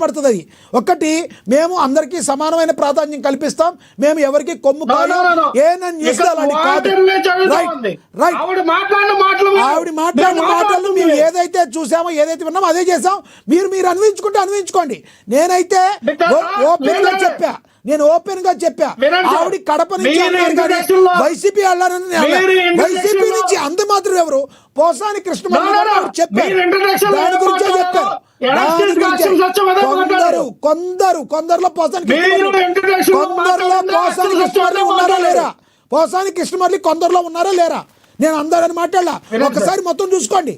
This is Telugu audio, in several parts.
పడుతుంది. ఒకటి, మేము అందరికీ సమానమైన ప్రాధాన్యం కల్పిస్తాం, మేము ఎవరికి కొమ్ము కాదు. ఆవిడ మాట్లాడిన మాటలు మేము ఏదైతే చూసామో ఏదైతే విన్నామో అదే చేసాం. మీరు అన్వయించుకుంటే అన్వయించుకోండి. నేనైతే ఓపెన్ గా చెప్పా ఆవిడ కడప నుంచి వైసీపీ వెళ్ళారని. వైసీపీ నుంచి అంత మాత్రం ఎవరు పోసాని కృష్ణమూర్తి చెప్పారు, దాని గురించే చెప్పారు. కొందరులో పోసాని కృష్ణమూర్తి ఉన్నారా లేరా? పోసాని కృష్ణమూర్తి కొందరులో ఉన్నారా లేరా? నేను అందరని మాట్లాడలా, ఒకసారి మొత్తం చూసుకోండి.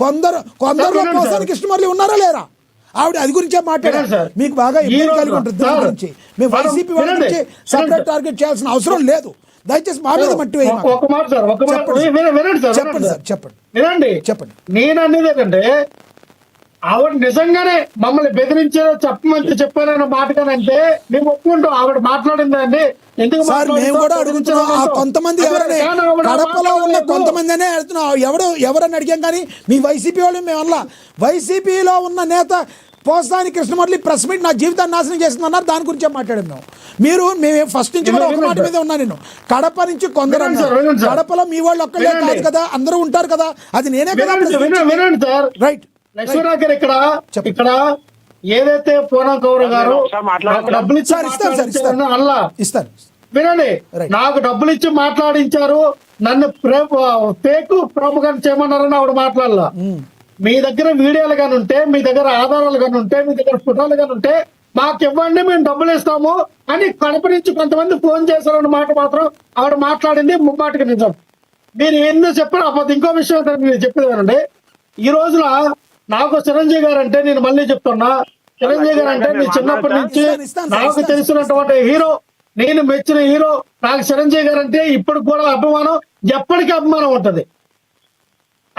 కొందరులో పోసాని కృష్ణమూర్తి ఉన్నారా లేరా? ఆవిడ అది గురించే మాట్లాడారు. మీకు బాగా ఇబ్బంది కలిగి ఉంటుంది దాని గురించి. మేము వైసీపీ వాళ్ళ నుంచి సపరేట్ టార్గెట్ చేయాల్సిన అవసరం లేదు. దయచేసి మా మీద మట్టి చెప్పండి. నేను అనేది ఏంటంటే ఆవిడ నిజంగానే మమ్మల్ని బెదిరించారో చెప్పమంటే చెప్పారన్న మాట కానంటే మేము ఒప్పుకుంటాం. ఆవిడ మాట్లాడిందండి. ఎందుకు మేము కూడా అడుగుతున్నాం. కొంతమంది కడపలో ఉన్న కొంతమంది అనే అడుగుతున్నాం. ఎవరని అడిగాం కానీ మీ వైసీపీ వాళ్ళు మేము వల్ల వైసీపీలో ఉన్న నేత పోసాని కృష్ణమూర్తి ప్రెస్ మీట్ నా జీవితాన్ని నాశనం చేస్తుందన్నారు. దాని గురించే మాట్లాడాము మేము ఫస్ట్ నుంచి కూడా ఒక మాట మీద ఉన్నా. నేను కడప నుంచి కొందరు అన్నారు. కడపలో మీ వాళ్ళు ఒక్కళ్ళే కాదు కదా, అందరూ ఉంటారు కదా. అది నేనే కదా. రైట్ లక్ష్మీరావు ఇక్కడ ఏదైతే పూనం కౌర గారు డబ్బులు ఇస్తారు వినండి, నాకు డబ్బులు ఇచ్చి మాట్లాడించారు, నన్ను ఫేక్ ప్రోపగండా చేయమన్నారని ఆవిడ మాట్లాడాల. మీ దగ్గర వీడియోలు కానీ ఉంటే, మీ దగ్గర ఆధారాలు కానీ ఉంటే, మీ దగ్గర ఫోటోలు కానీ ఉంటే మాకు ఇవ్వండి, మేము డబ్బులు ఇస్తాము అని కడప నుంచి కొంతమంది ఫోన్ చేశారన్న మాట మాత్రం ఆవిడ మాట్లాడింది ముమ్మాటికి నిజం. మీరు ఎన్నో చెప్పారు. అప్పుడు ఇంకో విషయం మీరు చెప్పేదానండి. ఈ రోజున నాకు చిరంజీవి గారు అంటే, నేను మళ్ళీ చెప్తున్నా, చిరంజీవి గారు అంటే నేను చిన్నప్పటి నుంచి నాకు తెలిసినటువంటి హీరో, నేను మెచ్చిన హీరో. నాకు చిరంజీవి గారు అంటే ఇప్పుడు కూడా అభిమానం, ఎప్పటికీ అభిమానం ఉంటది.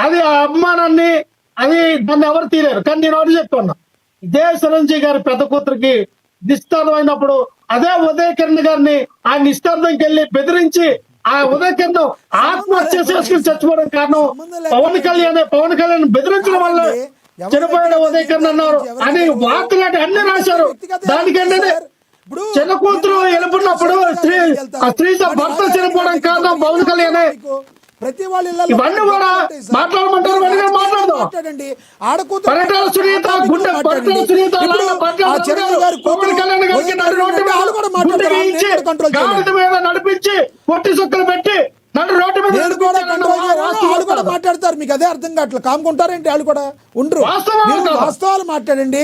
అది ఆ అభిమానాన్ని దాన్ని ఎవరు తీరారు. కానీ నేను ఎవరు చెప్తున్నా, ఇదే చిరంజీవి గారి పెద్ద కూతురికి నిస్తార్థం అయినప్పుడు అదే ఉదయ కిరణ్ గారిని ఆ నిస్తార్థంకి వెళ్ళి బెదిరించి ఆ ఉదయ కిరణ్ ఆత్మహత్య చేసుకుని చచ్చిపోవడం కారణం పవన్ కళ్యాణ్ బెదిరించడం వల్ల చనిపోయాడు ఉదయ కిరణ్ అన్నారు అని వార్తలు అన్ని రాశారు. దానికంటే చిన్న కూతురు వెళ్ళిపోయినప్పుడు స్త్రీతో భర్త చనిపోవడం కారణం పవన్ కళ్యాణ్. ప్రతి వాళ్ళు ఇవన్నీ కూడా మాట్లాడమంటారు. మాట్లాడండి. నడిపించి పొట్టి సుక్కలు పెట్టి నన్ను రోడ్డు మీద వాళ్ళు కూడా మాట్లాడతారు. మీకు అదే అర్థం కావట్లేదు. కాముకుంటారేంటి? వాళ్ళు కూడా ఉండరు. వాస్తవాలు మాట్లాడండి.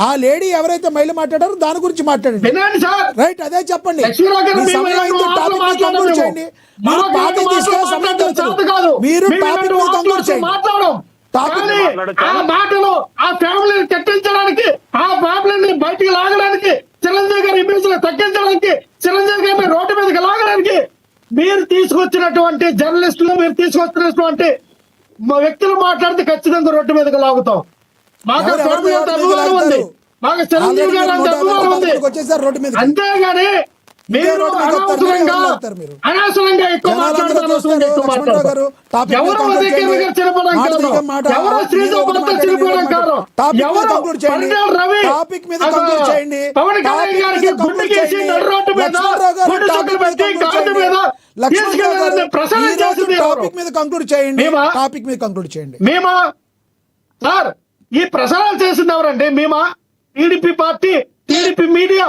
ఆ లేడీ ఎవరైతే మహిళ మాట్లాడారో దాని గురించి మాట్లాడండి. రైట్, అదే చెప్పండి. చేయండి. మీరు టాపిక్ తీసుకునే సమయం తెలుసు. మీరు టాపిక్ మీద కంక్లూడ్ చేయండి. ఆ మాటలు ఆ ఫ్యామిలీని కట్టించడానికి, ఆ ఫ్యామిలీని బయటికి లాగడానికి, చిరంజీవి గారి ఇమేజ్ తగ్గించడానికి, చిరంజీవి గారిని రోడ్డు మీదకి లాగడానికి మీరు తీసుకొచ్చినటువంటి జర్నలిస్టులు, మీరు తీసుకొచ్చినటువంటి వ్యక్తులు మాట్లాడితే ఖచ్చితంగా రోడ్డు మీదకి లాగుతాం. మాకు అభిమానం ఉంది, మాకు చిరంజీవి గారు అంటే అభిమానం ఉంది. అంతేగాని మీరు అనవసరంగా ఎక్కువ మాట్లాడతారు. ఎవరు ఉదయ కిరణ్ గారు చనిపోవడం కాదు, ఎవరు శ్రీజ భర్త చనిపోవడం కాదు, ఎవరు పరిటాల రవి పవన్ కళ్యాణ్ గారికి గుండె కేసి నడు రోడ్డు మీద గుండె చొక్కలు పెట్టి గాడి మీద ప్రసారం చేసింది మేమా? సార్, ఈ ప్రసారాలు చేసింది ఎవరండి? మేమా? టీడీపీ పార్టీ, టీడీపీ మీడియా,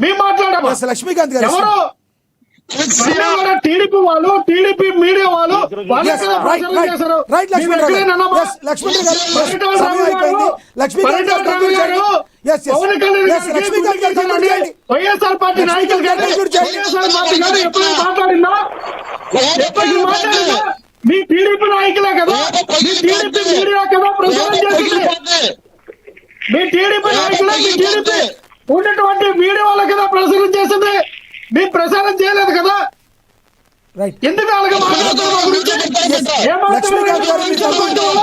మేము మాట్లాడమా? లక్ష్మీకాంత్ గారు ఎవరు టీడీపీ వాళ్ళు, టీడీపీ మీడియా వాళ్ళు వైఎస్ఆర్ పార్టీ నాయకులు ఎప్పుడు మాట్లాడిందా? మీ టీడీపీ నాయకులే కదా, మీ టీడీపీ మీడియా కదా ప్రచారం చేసింది. మీ టీడీపీ నాయకులే, మీ టీడీపీ ఉన్నటువంటి మీడియా వాళ్ళ కదా ప్రచారం చేసింది. మీ ప్రచారం చేయలేదు కదా. ఎందుకు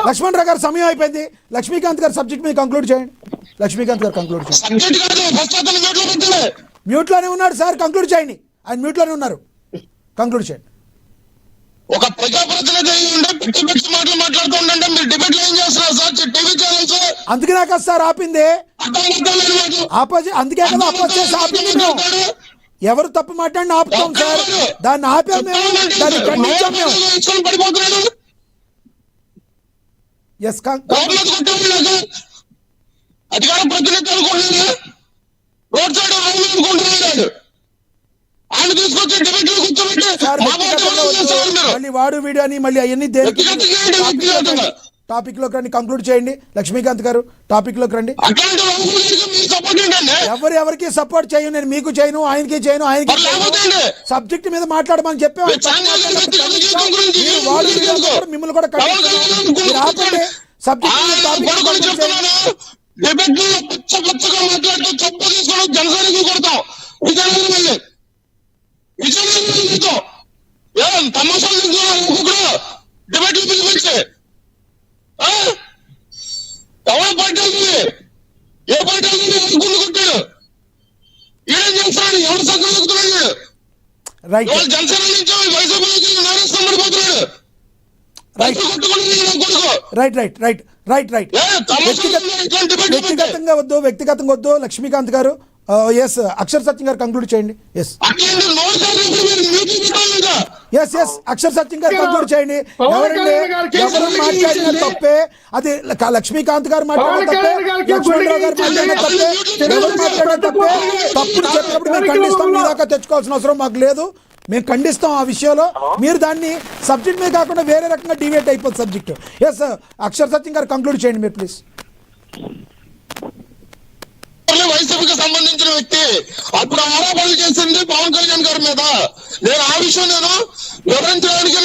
లక్ష్మణ్ రావు గారు సమయం అయిపోయింది. లక్ష్మీకాంత్ గారు సబ్జెక్ట్ మీద కంక్లూడ్ చేయండి. లక్ష్మీకాంత్ గారు కంక్లూడ్ చేయండి. మ్యూట్ లోనే ఉన్నాడు సార్, కంక్లూడ్ చేయండి. ఆయన మ్యూట్ లోనే ఉన్నారు, కంక్లూడ్ చేయండి. ఒక ప్రజాప్రతినిధి అయి ఉండే పిచ్చి పిచ్చి మాటలు మాట్లాడుతూ ఉండండి. మీరు డిబేట్లు ఏం చేస్తున్నారు సార్? టీవీ ఛానల్స్ అందుకే నాకు సార్ ఆపింది అందుకే కదా అపోజ్ చేసి ఆపింది మేము. ఎవరు తప్పు మాట్లాడిన ఆపుతాం సార్, దాన్ని ఆపాం మేము, దాన్ని ఖండించాం మేము. ఎస్ అధికార ప్రతినిధి అనుకుంటున్నాడు, రోడ్ సైడ్ అనుకుంటున్నాడు. ఆయన తీసుకొచ్చి డిబేట్ మళ్ళీ వాడు వీడు అని మళ్ళీ అవన్నీ టాపిక్ లోకి రండి, కంక్లూడ్ చేయండి. లక్ష్మీకాంత్ గారు టాపిక్ లోకి రండి. ఎవరికి సపోర్ట్ చేయను, నేను మీకు చేయను, ఆయనకి చేయను. ఆయనకి సబ్జెక్ట్ మీద మాట్లాడమని చెప్పాము. మిమ్మల్ని కూడా ఆపండి. సబ్జెక్ట్ డిబేట్లు పిలిపించి ఎవరు పార్టీ అవుతుంది, ఏ పార్టీ అవుతుంది, ఎవరు గుండు కొట్టాడు, ఏం చేస్తాడు, ఎవరు సగ్గులు ఎక్కుతున్నాడు, ఎవరు జనసేన నుంచి వైసీపీ నుంచి నారాయణ పడిపోతున్నాడు. వ్యక్తిగతంగా వద్దు లక్ష్మీకాంత్ గారు. ఎస్ అక్షర్ సత్యం గారు కంక్లూడ్ చేయండి. ఎస్ అక్షర్ సత్యం గారు కంక్లూడ్ చేయండి. ఎవరు మాట్లాడిన తప్పే, అది లక్ష్మీకాంత్ గారు మాట్లాడిన తప్పే, లక్ష్మణరావు గారు మాట్లాడిన తప్పే, ఎవరు మాట్లాడిన తప్పే. తప్పుడు చెప్పినప్పుడు మేము ఖండిస్తాం. మీ దాకా తెచ్చుకోవాల్సిన అవసరం మాకు లేదు. మేము ఖండిస్తాం ఆ విషయంలో. మీరు దాన్ని సబ్జెక్ట్ మీద కాకుండా వేరే రకంగా డివేట్ అయిపోతుంది సబ్జెక్ట్. ఎస్ అక్షర్ సత్యం గారు కంక్లూడ్ చేయండి మీరు ప్లీజ్. వైసీపీకి సంబంధించిన వ్యక్తి అప్పుడు ఆరోపణలు చేసింది పవన్ కళ్యాణ్ గారి మీద. నేను ఆ విషయం వివరించడానికి